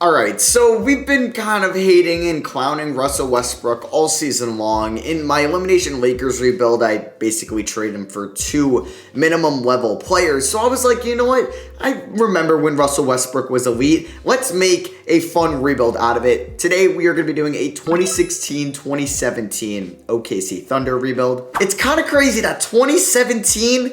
Alright, so we've been kind of hating and clowning Russell Westbrook all season long. In my Elimination Lakers rebuild, I basically traded him for 2 minimum level players. So I was like, you know what? I remember when Russell Westbrook was elite. Let's make a fun rebuild out of it. Today, we are going to be doing a 2016-2017 OKC Thunder rebuild. It's kind of crazy that 2017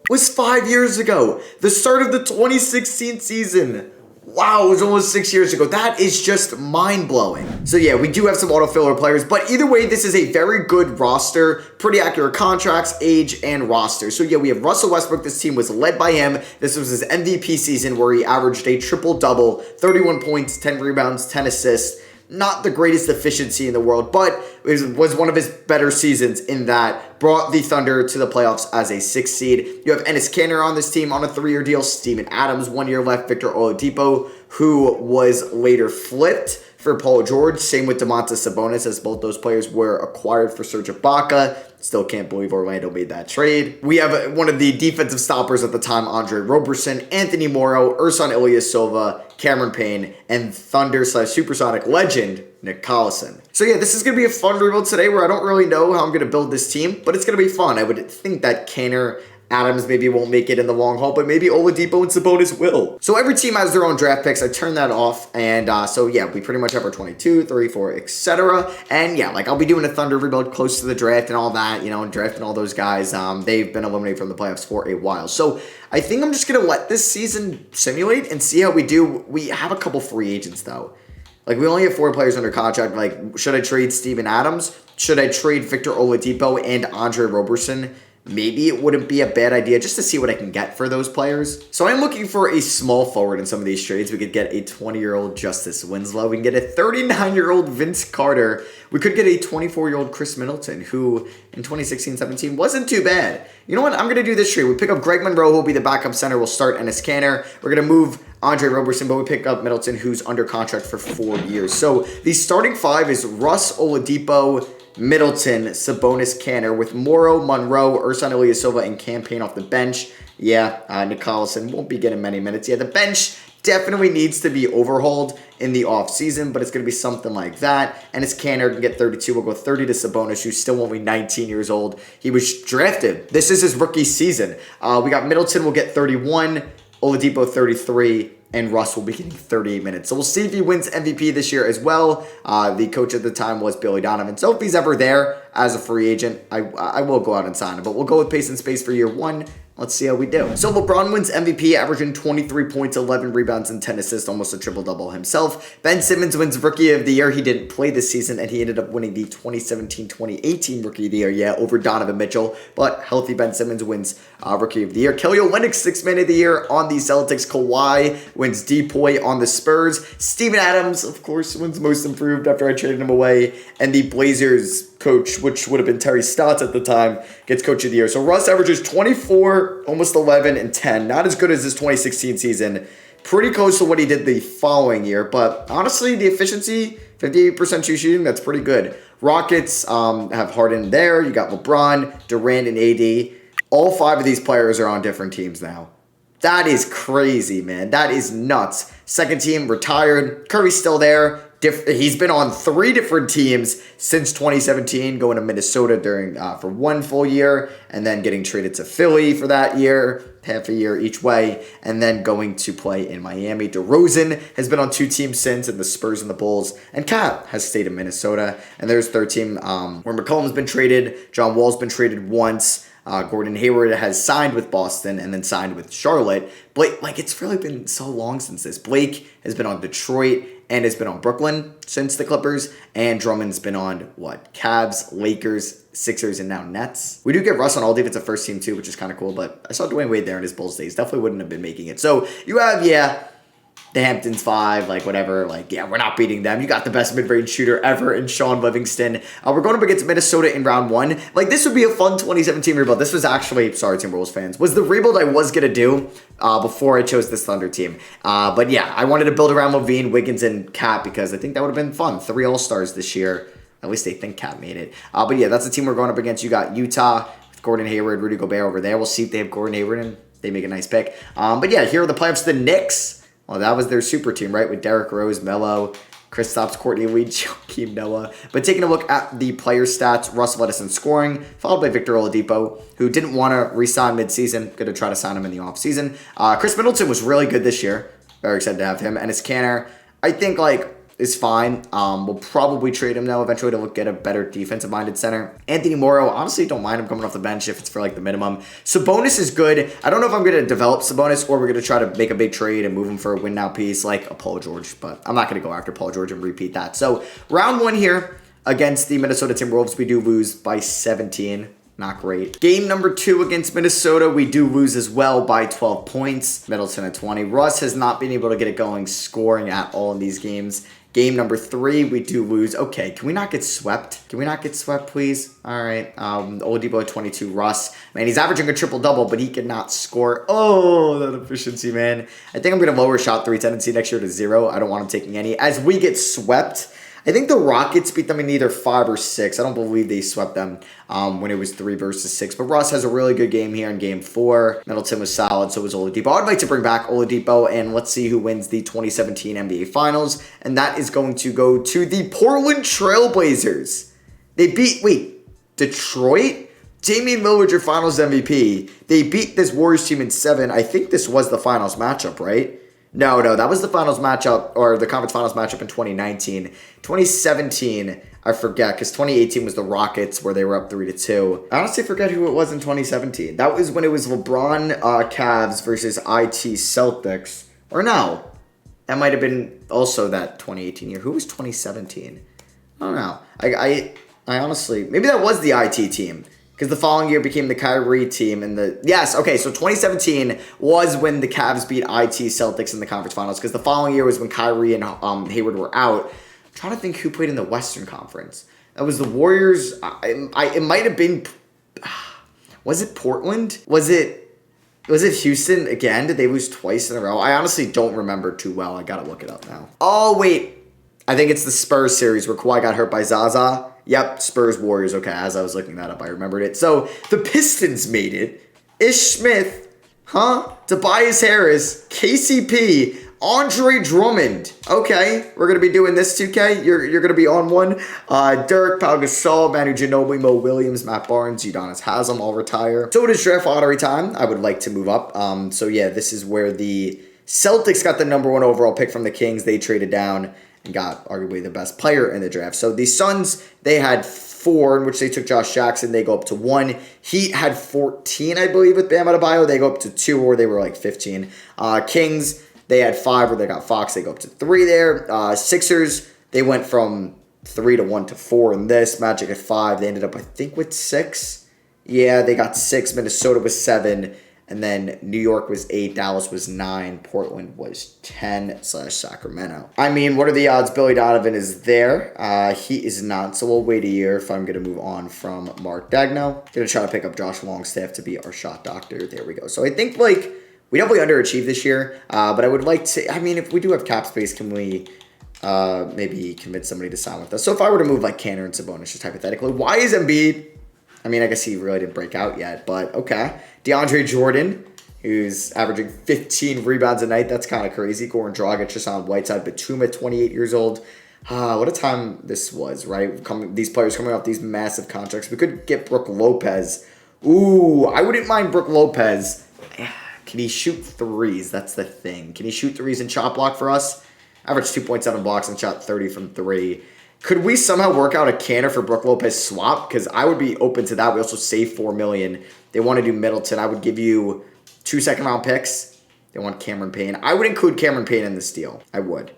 was 5 years ago. The start of the 2016 season. Wow, it was almost 6 years ago. That is just mind-blowing. So yeah, we do have some auto-filler players, but either way, this is a very good roster. Pretty accurate contracts, age, and roster. So yeah, we have Russell Westbrook. This team was led by him. This was his MVP season where he averaged a triple-double, 31 points, 10 rebounds, 10 assists. Not the greatest efficiency in the world, but it was one of his better seasons in that brought the Thunder to the playoffs as a 6th seed. You have Enes Kanter on this team on a 3-year deal. Steven Adams, 1 year left. Victor Oladipo, who was later flipped for Paul George. Same with Domantas Sabonis, as both those players were acquired for Serge Ibaka. Still can't believe Orlando made that trade. We have one of the defensive stoppers at the time, Andre Roberson, Anthony Morrow, Ersan Ilyasova, Cameron Payne, and Thunder/Supersonic legend, Nick Collison. So yeah, this is going to be a fun rebuild today where I don't really know how I'm going to build this team, but it's going to be fun. I would think that Kanter, Adams maybe won't make it in the long haul, but maybe Oladipo and Sabonis will. So every team has their own draft picks. I turned that off, and so yeah, we pretty much have our 22, 34, etc. And yeah, like I'll be doing a Thunder rebuild close to the draft and all that, you know, and drafting all those guys. They've been eliminated from the playoffs for a while. So I think I'm just going to let this season simulate and see how we do. We have a couple free agents, though. Like, we only have 4 players under contract. Like, should I trade Steven Adams? Should I trade Victor Oladipo and Andre Roberson? Maybe it wouldn't be a bad idea just to see what I can get for those players. So I'm looking for a small forward in some of these trades. We could get a 20-year-old Justice Winslow. We can get a 39-year-old Vince Carter. We could get a 24-year-old Chris Middleton, who in 2016-17 wasn't too bad. You know what? I'm going to do this trade. We pick up Greg Monroe, who will be the backup center. We'll start Enes Kanter. We're going to move Andre Roberson, but we pick up Middleton, who's under contract for 4 years. So the starting 5 is Russ, Oladipo, Middleton, Sabonis, Kanter, with Morrow, Monroe, Ersan Ilyasova, and Cam Payne off the bench. Yeah, Nick Collison won't be getting many minutes. Yeah, the bench definitely needs to be overhauled in the offseason, but it's going to be something like that. And it's Kanter can get 32. We'll go 30 to Sabonis, who's still only 19 years old. He was drafted. This is his rookie season. We got Middleton will get 31, Oladipo 33, and Russ will be getting 38 minutes. So we'll see if he wins MVP this year as well. The coach at the time was Billy Donovan. So if he's ever there as a free agent, I will go out and sign him. But we'll go with pace and space for year 1. Let's see how we do. So LeBron wins MVP, averaging 23 points, 11 rebounds, and 10 assists, almost a triple-double himself. Ben Simmons wins Rookie of the Year. He didn't play this season, and he ended up winning the 2017-2018 Rookie of the Year, yeah, over Donovan Mitchell. But healthy Ben Simmons wins Rookie of the Year. Kelly Olynyk, 6th Man of the Year on the Celtics. Kawhi wins DPOY on the Spurs. Steven Adams, of course, wins Most Improved after I traded him away. And the Blazers coach, which would have been Terry Stotts at the time, gets Coach of the Year. So Russ averages 24, almost 11, and 10. Not as good as his 2016 season. Pretty close to what he did the following year. But honestly, the efficiency, 58% true shooting, that's pretty good. Rockets have Harden there. You got LeBron, Durant, and AD. All 5 of these players are on different teams now. That is crazy, man. That is nuts. Second team retired. Curry's still there. He's been on 3 different teams since 2017, going to Minnesota for 1 full year, and then getting traded to Philly for that year, half a year each way, and then going to play in Miami. DeRozan has been on 2 teams since, in the Spurs and the Bulls, and Cat has stayed in Minnesota. And there's third team where McCollum's been traded, John Wall's been traded once, Gordon Hayward has signed with Boston and then signed with Charlotte. Blake, like, it's really been so long since this. Blake has been on Detroit and has been on Brooklyn since the Clippers. And Drummond's been on, Cavs, Lakers, Sixers, and now Nets. We do get Russ on all defensive first team too, which is kind of cool. But I saw Dwayne Wade there in his Bulls days. Definitely wouldn't have been making it. So you have, the Hamptons 5, whatever. We're not beating them. You got the best mid-range shooter ever in Sean Livingston. We're going up against Minnesota in round 1. This would be a fun 2017 rebuild. This was actually, sorry Timberwolves fans, was the rebuild I was going to do before I chose this Thunder team. But yeah, I wanted to build around Levine, Wiggins, and Cat because I think that would have been fun. 3 All-Stars this year. At least they think Cat made it. But yeah, that's the team we're going up against. You got Utah with Gordon Hayward, Rudy Gobert over there. We'll see if they have Gordon Hayward and they make a nice pick. But yeah, here are the playoffs. The Knicks Well, that was their super team, right? With Derrick Rose, Melo, Kristaps, Courtney Lee, Joakim Noah. But taking a look at the player stats, Russ led us in scoring, followed by Victor Oladipo, who didn't want to re-sign midseason. Going to try to sign him in the offseason. Chris Middleton was really good this year. Very excited to have him. And his Canner, I think, is fine. We'll probably trade him now eventually to get a better defensive-minded center. Anthony Morrow, honestly, don't mind him coming off the bench if it's for the minimum. Sabonis is good. I don't know if I'm going to develop Sabonis or we're going to try to make a big trade and move him for a win-now piece like a Paul George, but I'm not going to go after Paul George and repeat that. So round 1 here against the Minnesota Timberwolves, we do lose by 17. Not great. Game number 2 against Minnesota, we do lose as well by 12 points. Middleton at 20. Russ has not been able to get it going scoring at all in these games. Game number 3, we do lose. Okay, can we not get swept? Can we not get swept, please? All right. Oladipo at 22. Russ, man, he's averaging a triple-double, but he cannot score. Oh, that efficiency, man. I think I'm going to lower shot 3 tendency next year to 0. I don't want him taking any. As we get swept, I think the Rockets beat them in either 5 or 6. I don't believe they swept them when it was 3 versus 6. But Russ has a really good game here in game 4. Middleton was solid, so was Oladipo. I'd like to bring back Oladipo, and let's see who wins the 2017 NBA Finals. And that is going to go to the Portland Trailblazers. They beat, Detroit? Damian Lillard, your Finals MVP. They beat this Warriors team in 7. I think this was the Finals matchup, right? No, that was the finals matchup, or the conference finals matchup in 2019. 2017, I forget, because 2018 was the Rockets, where they were up 3-2. I honestly forget who it was in 2017. That was when it was LeBron Cavs versus IT Celtics. Or no, that might have been also that 2018 year. Who was 2017? I don't know. I honestly, maybe that was the IT team. Because the following year became the Kyrie team. Yes, okay, so 2017 was when the Cavs beat IT Celtics in the conference finals. Because the following year was when Kyrie and Hayward were out. I'm trying to think who played in the Western Conference. That was the Warriors. It might have been... Was it Portland? Was it Houston again? Did they lose twice in a row? I honestly don't remember too well. I gotta look it up now. Oh, wait. I think it's the Spurs series where Kawhi got hurt by Zaza. Yep, Spurs Warriors. Okay, as I was looking that up, I remembered it. So the Pistons made it. Ish Smith, Tobias Harris, KCP, Andre Drummond. Okay, we're gonna be doing this 2K. You're gonna be on one. Dirk, Pau Gasol, Manu Ginobili, Mo Williams, Matt Barnes, Udonis Haslem all retire. So it is draft lottery time. I would like to move up. So yeah, this is where the Celtics got the #1 overall pick from the Kings. They traded down and got arguably the best player in the draft. So the Suns, they had 4, in which they took Josh Jackson. They go up to 1. Heat had 14, I believe, with Bam Adebayo. They go up to 2, or they were 15. Kings, they had 5, where they got Fox. They go up to 3 there. Sixers, they went from 3 to 1 to 4 in this. Magic at 5. They ended up, I think, with 6. Yeah, they got 6. Minnesota was 7. And then New York was 8, Dallas was 9, Portland was 10/Sacramento. I mean, what are the odds Billy Donovan is there? He is not, so we'll wait a year if I'm going to move on from Mark Dagno. Going to try to pick up Josh Longstaff to be our shot doctor. There we go. So I think, we definitely underachieved this year, but I would like to, if we do have cap space, can we maybe convince somebody to sign with us? So if I were to move Canner and Sabonis, just hypothetically, why is Embiid? I guess he really didn't break out yet, but okay. DeAndre Jordan, who's averaging 15 rebounds a night. That's kind of crazy. Goran Dragic, Hassan Whiteside, Batum at 28 years old. What a time this was, right? These players coming off these massive contracts. We could get Brook Lopez. Ooh, I wouldn't mind Brook Lopez. Can he shoot threes? That's the thing. Can he shoot threes and shot block for us? Averaged 2.7 blocks and shot 30 from 3. Could we somehow work out a Canner for Brook Lopez swap? Because I would be open to that. We also save $4 million. They want to do Middleton. I would give you 2 second-round picks. They want Cameron Payne. I would include Cameron Payne in this deal. I would.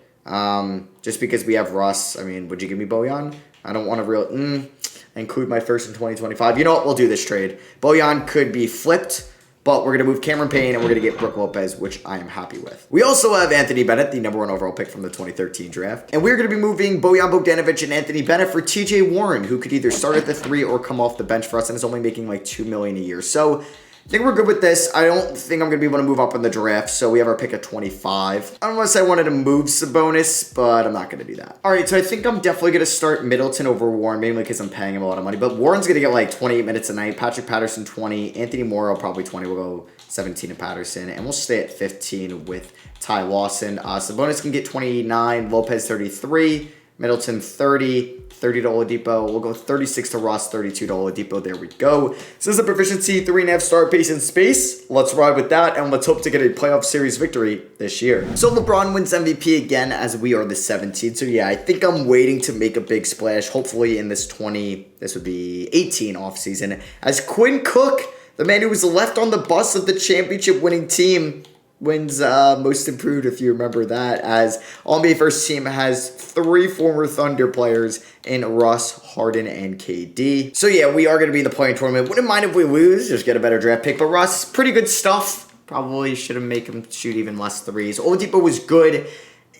Just because we have Russ. Would you give me Bojan? I don't want to include my first in 2025. You know what? We'll do this trade. Bojan could be flipped. But we're going to move Cameron Payne, and we're going to get Brook Lopez, which I am happy with. We also have Anthony Bennett, the #1 overall pick from the 2013 draft. And we're going to be moving Bojan Bogdanovic and Anthony Bennett for TJ Warren, who could either start at the 3 or come off the bench for us, and is only making $2 million a year. So I think we're good with this. I don't think I'm going to be able to move up in the draft, so we have our pick at 25. Unless I wanted to move Sabonis, but I'm not going to do that. All right, so I think I'm definitely going to start Middleton over Warren, mainly because I'm paying him a lot of money. But Warren's going to get like 28 minutes a night. Patrick Patterson, 20. Anthony Morrow, probably 20. We'll go 17 to Patterson. And we'll stay at 15 with Ty Lawson. Sabonis can get 29. Lopez, 33. Middleton, 30. 30 to Oladipo. We'll go 36 to Russ, 32 to Oladipo. There we go. So this is a proficiency, 3.5 star pace and space. Let's ride with that, and let's hope to get a playoff series victory this year. So LeBron wins MVP again, as we are the 17th. So yeah, I think I'm waiting to make a big splash, hopefully in this this would be 18 offseason, as Quinn Cook, the man who was left on the bus of the championship winning team, wins most improved, if you remember that, as All-NBA first team has 3 former Thunder players in Russ, Harden, and KD. So yeah, we are going to be in the playing tournament. Wouldn't mind if we lose, just get a better draft pick. But Russ, pretty good stuff. Probably should have made him shoot even less threes. Oladipo was good,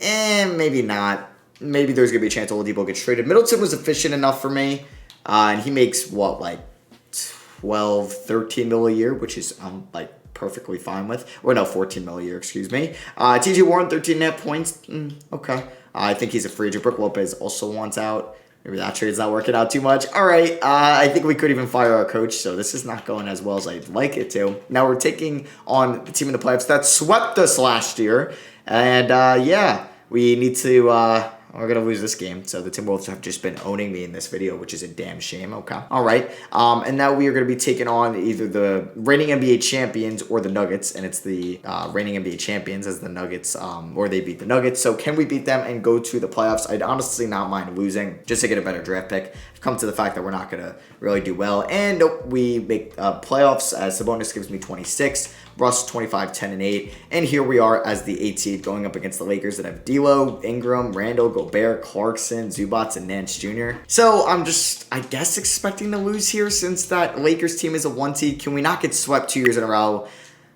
and maybe not. Maybe there's going to be a chance Oladipo gets traded. Middleton was efficient enough for me, and he makes, what, like 12, 13 mil a year, which is, like, perfectly fine with. Or no, 14 mil a year, excuse me. TJ Warren, 13 net points. Okay. I think he's a free agent. Brook Lopez also wants out. Maybe that trade's not working out too much. All right. I think we could even fire our coach, so this is not going as well as I'd like it to. Now we're taking on the team in the playoffs that swept us last year. And, yeah, we need to... we're going to lose this game. So the Timberwolves have just been owning me in this video, which is a damn shame. Okay. All right. And now we are going to be taking on either the reigning NBA champions or the Nuggets. And it's the reigning NBA champions as the Nuggets, or they beat the Nuggets. So can we beat them and go to the playoffs? I'd honestly not mind losing just to get a better draft pick. I've come to the fact that we're not going to really do well. And we make playoffs as Sabonis gives me 26. Russ 25, 10, and 8. And here we are as the 8 seed going up against the Lakers that have D'Lo, Ingram, Randall, Gobert, Clarkson, Zubats, and Nance Jr. So I'm just, I guess, expecting to lose here since that Lakers team is a 1 seed. Can we not get swept 2 years in a row?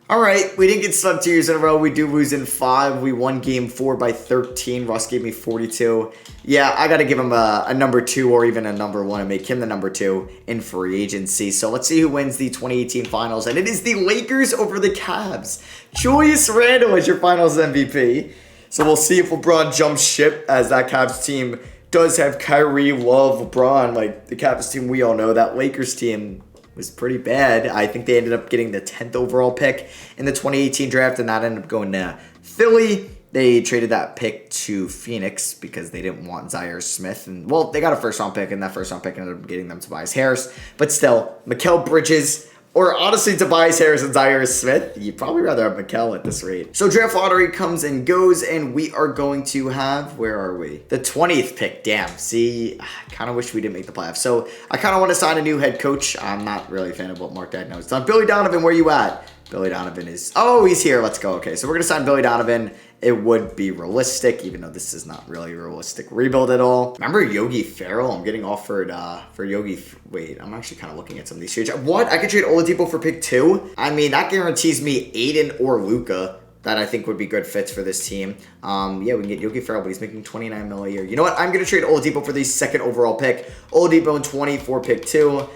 All right, we didn't get swept 2 years in a row. We do lose in 5. We won game 4 by 13. Russ gave me 42. Yeah, I got to give him a number 2 or even a number 1 and make him the number 2 in free agency. So let's see who wins the 2018 finals. And it is the Lakers over the Cavs. Julius Randle is your finals MVP. So we'll see if LeBron jumps ship, as that Cavs team does have Kyrie, Love, LeBron. Like the Cavs team, we all know. That Lakers team was pretty bad. I think they ended up getting the 10th overall pick in the 2018 draft, and that ended up going to Philly. They traded that pick to Phoenix because they didn't want Zaire Smith. And, well, they got a first-round pick, and that first-round pick ended up getting them Tobias Harris. But still, Mikal Bridges, or honestly, Tobias Harris and Zaire Smith, you'd probably rather have Mikal at this rate. So draft lottery comes and goes, and we are going to have, where are we? The 20th pick, damn. See, I kind of wish we didn't make the playoffs. So I kind of want to sign a new head coach. I'm not really a fan of what Mark Daigneault has done. Billy Donovan, where you at? Billy Donovan is, oh, he's here. Let's go. Okay, so we're going to sign Billy Donovan. It would be realistic, even though this is not really a realistic rebuild at all. Remember Yogi Ferrell? I'm getting offered for Yogi. Wait, I'm actually kind of looking at some of these trades. What? I could trade Oladipo for pick 2? I mean, that guarantees me Aiden or Luka that I think would be good fits for this team. Yeah, we can get Yogi Ferrell, but he's making 29 mil a year. You know what? I'm going to trade Oladipo for the 2nd overall pick. Oladipo in 24 pick 2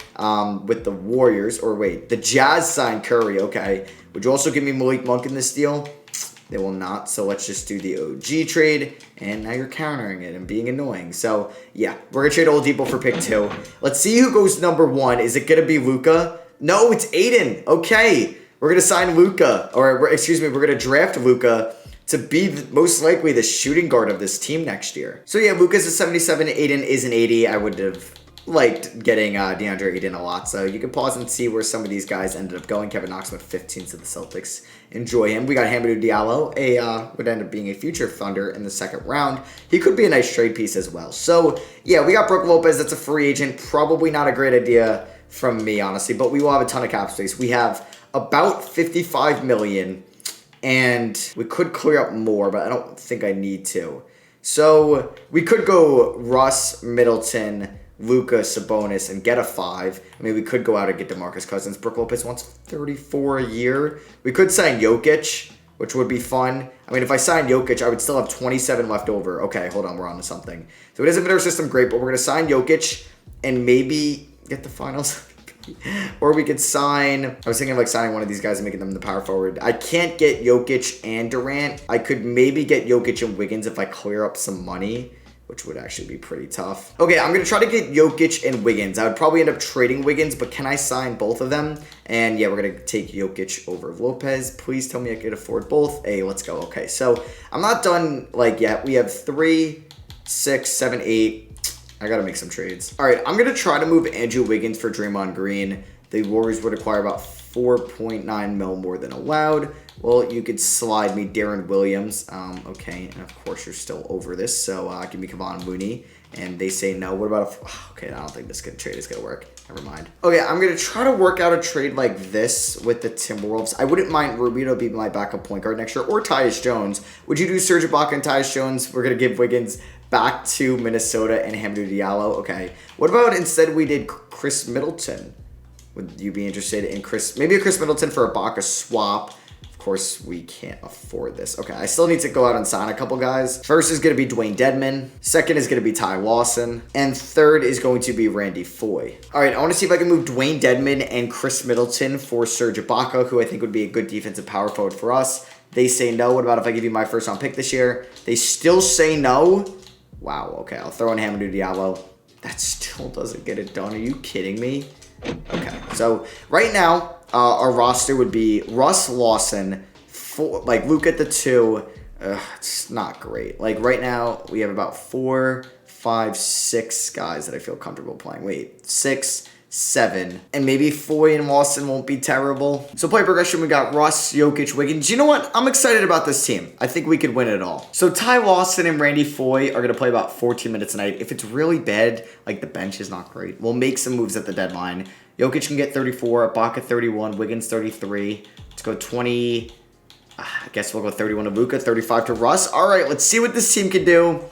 with the Warriors. Or wait, the Jazz signed Curry. Okay. Would you also give me Malik Monk in this deal? They will not, so let's just do the OG trade, and now you're countering it and being annoying. So, yeah, we're going to trade Oladipo for pick 2. Let's see who goes number 1. Is it going to be Luka? No, it's Aiden. Okay, we're going to sign Luka, or excuse me, we're going to draft Luka to be most likely the shooting guard of this team next year. So, yeah, Luka's a 77, Aiden is an 80. I would have liked getting DeAndre Ayton a lot. So you can pause and see where some of these guys ended up going. Kevin Knox went 15 to the Celtics. Enjoy him. We got Hamidou Diallo, would end up being a future Thunder in the 2nd round. He could be a nice trade piece as well. So yeah, we got Brook Lopez. That's a free agent. Probably not a great idea from me, honestly, but we will have a ton of cap space. We have about 55 million, and we could clear up more, but I don't think I need to. So we could go Russ, Middleton, Luka, Sabonis, and get a 5. I mean, we could go out and get DeMarcus Cousins. Brook Lopez wants 34 a year. We could sign Jokic, which would be fun. I mean, if I signed Jokic, I would still have 27 left over. Okay, hold on, we're on to something. So it isn't been our system great, but we're going to sign Jokic and maybe get the finals. Or we could sign, I was thinking of like signing one of these guys and making them the power forward. I can't get Jokic and Durant. I could maybe get Jokic and Wiggins if I clear up some money, which would actually be pretty tough. Okay, I'm going to try to get Jokic and Wiggins. I would probably end up trading Wiggins, but can I sign both of them? And yeah, we're going to take Jokic over Lopez. Please tell me I could afford both. Hey, let's go. Okay, so I'm not done like yet. We have 3, 6, 7, 8. I got to make some trades. All right, I'm going to try to move Andrew Wiggins for Draymond Green. The Warriors would acquire about 4.9 mil more than allowed. Well, you could slide me Darren Williams. Okay, and of course you're still over this, so give me Kevon Mooney. And they say no. What about okay, I don't think this trade is going to work. Never mind. Okay, I'm going to try to work out a trade like this with the Timberwolves. I wouldn't mind Rubio be my backup point guard next year, or Tyus Jones. Would you do Serge Ibaka and Tyus Jones? We're going to give Wiggins back to Minnesota and Hamidou Diallo. Okay, what about instead we did Chris Middleton? Would you be interested in maybe a Chris Middleton for a Ibaka swap? Of course, we can't afford this. Okay, I still need to go out and sign a couple guys. First is going to be Dwayne Dedmon. Second is going to be Ty Lawson. And third is going to be Randy Foye. All right, I want to see if I can move Dwayne Dedmon and Chris Middleton for Serge Ibaka, who I think would be a good defensive power forward for us. They say no. What about if I give you my first round pick this year? They still say no. Wow, okay, I'll throw in Hamidou Diallo. That still doesn't get it done. Are you kidding me? Okay, so right now, our roster would be Russ, Lawson, Luka at the 2. It's not great. Like right now, we have about 4, 5, 6 guys that I feel comfortable playing. Wait, 6, 7, and maybe Foye and Lawson won't be terrible. So play progression, we got Russ, Jokic, Wiggins. You know what? I'm excited about this team. I think we could win it all. So Ty Lawson and Randy Foye are going to play about 14 minutes a night. If it's really bad, like the bench is not great, we'll make some moves at the deadline. Jokic can get 34, Ibaka 31, Wiggins 33. Let's go 20. I guess we'll go 31 to Luka, 35 to Russ. All right, let's see what this team can do.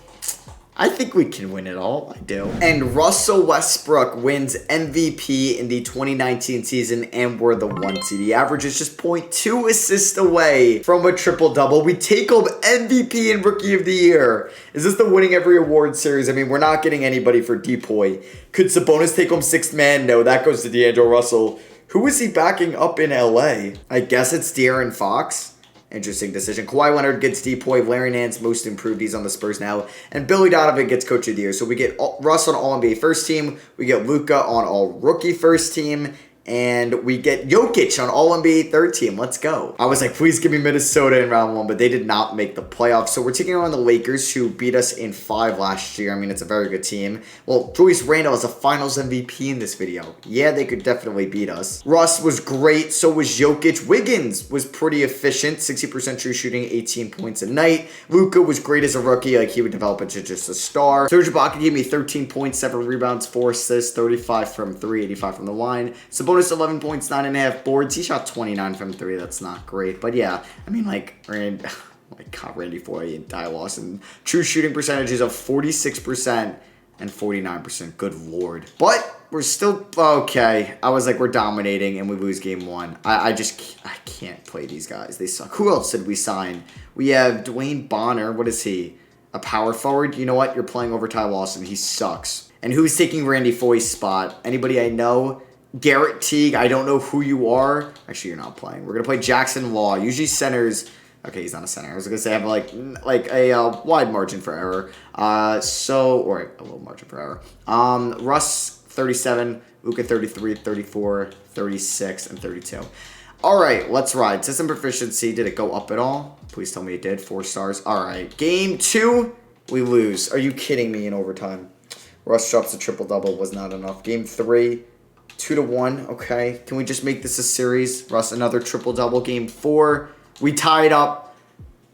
I think we can win it all. I do. And Russell Westbrook wins MVP in the 2019 season, and we're the 1 seed. The average is just 0.2 assists away from a triple-double. We take home MVP and Rookie of the Year. Is this the winning every award series? I mean, we're not getting anybody for Depoy. Could Sabonis take home 6th man? No, that goes to D'Angelo Russell. Who is he backing up in LA? I guess it's De'Aaron Fox. Interesting decision. Kawhi Leonard gets Depoy. Larry Nance, most improved. He's on the Spurs now. And Billy Donovan gets Coach of the Year. So we get Russ on All-NBA first team. We get Luka on All-Rookie first team. And we get Jokic on All-NBA third team. Let's go. I was like, please give me Minnesota in round 1, but they did not make the playoffs. So we're taking on the Lakers, who beat us in 5 last year. I mean, it's a very good team. Well, Julius Randle is a finals MVP in this video. Yeah, they could definitely beat us. Russ was great. So was Jokic. Wiggins was pretty efficient. 60% true shooting, 18 points a night. Luka was great as a rookie. Like, he would develop into just a star. Serge Ibaka gave me 13 points, 7 rebounds, 4 assists, 35 from 3, 85 from the line. Sabonis 11 points, 9.5 boards. He shot 29 from 3. That's not great. But yeah, I mean, like, Randy Foye and Ty Lawson. True shooting percentages of 46% and 49%. Good Lord. But we're still okay. I was like, we're dominating and we lose game 1. I can't play these guys. They suck. Who else did we sign? We have Dwayne Bonner. What is he? A power forward? You know what? You're playing over Ty Lawson. He sucks. And who's taking Randy Foye's spot? Anybody I know? Garrett Teague, I don't know who you are. Actually, you're not playing. We're going to play Jackson Law. Usually centers... Okay, he's not a center. I was going to say I have like a wide margin for error. Or a little margin for error. Russ, 37. Luka, 33, 34, 36, and 32. All right, let's ride. System proficiency. Did it go up at all? Please tell me it did. 4 stars. All right. Game 2, we lose. Are you kidding me in overtime? Russ drops a triple-double. Was not enough. Game 3... 2-1, okay. Can we just make this a series? Russ, another triple-double. Game 4, we tied up.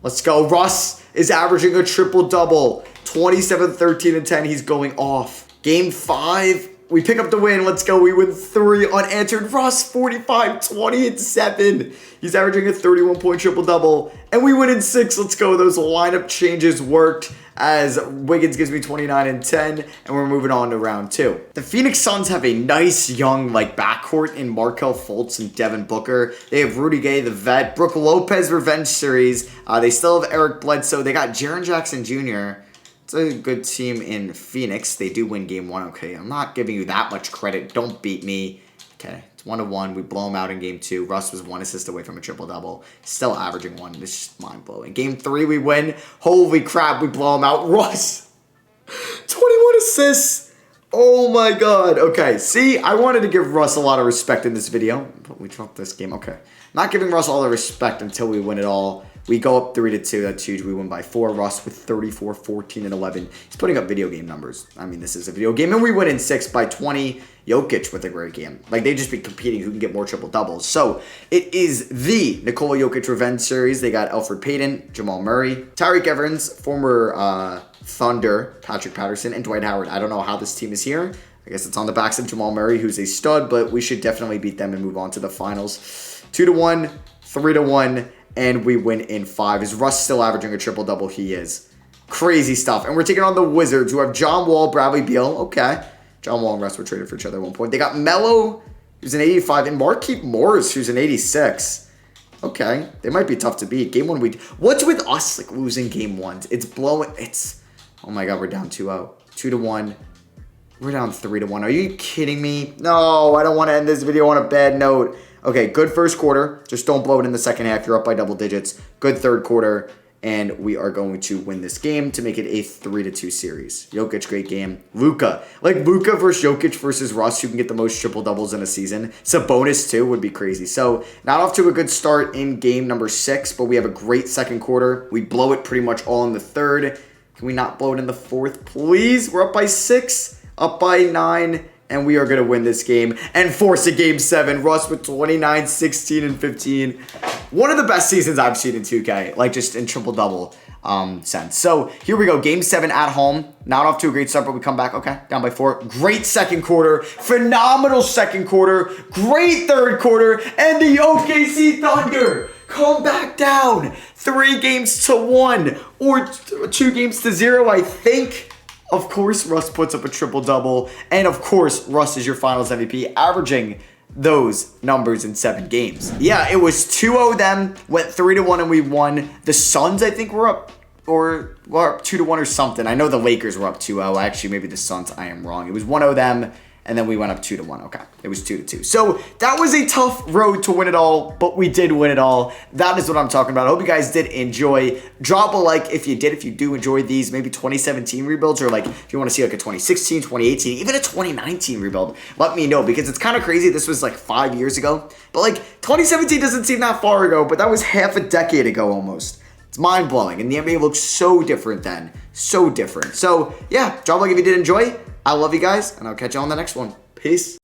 Let's go. Russ is averaging a triple-double. 27, 13, and 10. He's going off. Game 5, we pick up the win. Let's go. We win 3 unanswered. Russ, 45, 20, and 7. He's averaging a 31-point triple-double. And we win in 6. Let's go. Those lineup changes worked, as Wiggins gives me 29 and 10, and we're moving on to round 2. The Phoenix Suns have a nice young backcourt in Markelle Fultz and Devin Booker. They have Rudy Gay, the vet, Brook Lopez revenge series. They still have Eric Bledsoe. They got Jaren Jackson Jr. It's a good team in Phoenix. They do win game 1. Okay, I'm not giving you that much credit. Don't beat me. okay. It's 1-1. We blow him out in game 2. Russ was 1 assist away from a triple-double. Still averaging 1. It's just mind-blowing. Game 3, we win. Holy crap, we blow him out. Russ, 21 assists. Oh my god. Okay, see, I wanted to give Russ a lot of respect in this video, but we dropped this game. Okay. Not giving Russ all the respect until we win it all. We go up 3-2. That's huge. We win by 4. Russ with 34, 14, and 11. He's putting up video game numbers. I mean, this is a video game. And we win in 6 by 20. Jokic with a great game. Like, they just be competing who can get more triple doubles. So, it is the Nikola Jokic Revenge Series. They got Elfrid Payton, Jamal Murray, Tyreke Evans, former Thunder, Patrick Patterson, and Dwight Howard. I don't know how this team is here. I guess it's on the backs of Jamal Murray, who's a stud, but we should definitely beat them and move on to the finals. 2-1, 3-1, and we win in 5. Is Russ still averaging a triple-double? He is. Crazy stuff. And we're taking on the Wizards, who have John Wall, Bradley Beal. Okay. John Wall and Russ were traded for each other at one point. They got Melo, who's an 85, and Markieff Morris, who's an 86. Okay. They might be tough to beat. Game 1, what's with us, like, losing game 1? It's blowing. Oh my god, we're down 2-0. 2-1. We're down 3-1. Are you kidding me? No, I don't want to end this video on a bad note. Okay, good first quarter. Just don't blow it in the second half. You're up by double digits. Good third quarter. And we are going to win this game to make it a 3-2 series. Jokic, great game. Luka. Like, Luka versus Jokic versus Russ, who can get the most triple-doubles in a season. Sabonis, too, would be crazy. So, not off to a good start in game number 6, but we have a great second quarter. We blow it pretty much all in the third. Can we not blow it in the fourth, please? We're up by 6, up by 9, and we are going to win this game and force a game 7. Russ with 29, 16, and 15. One of the best seasons I've seen in 2K, like just in triple-double sense. So here we go, game 7 at home. Not off to a great start, but we come back, okay, down by 4. Great second quarter, phenomenal second quarter, great third quarter, and the OKC Thunder come back down 3-1 or 2-0, I think. Of course, Russ puts up a triple-double, and of course, Russ is your finals MVP, averaging those numbers in 7 games. Yeah, it was 2-0 them, went 3-1 and we won. The Suns, I think, were up, or were up 2-1 or something. I know the Lakers were up 2-0. Actually, maybe the Suns, I am wrong. It was 1-0 them, and then we went up 2-1. Okay, it was 2-2. So that was a tough road to win it all, but we did win it all. That is what I'm talking about. I hope you guys did enjoy. Drop a like if you did, if you do enjoy these, maybe 2017 rebuilds, or like if you want to see like a 2016, 2018, even a 2019 rebuild, let me know, because it's kind of crazy. This was like 5 years ago, but like 2017 doesn't seem that far ago, but that was half a decade ago almost. It's mind-blowing, and the NBA looks so different then. So different. So yeah, drop a like if you did enjoy. I love you guys, and I'll catch you on the next one. Peace.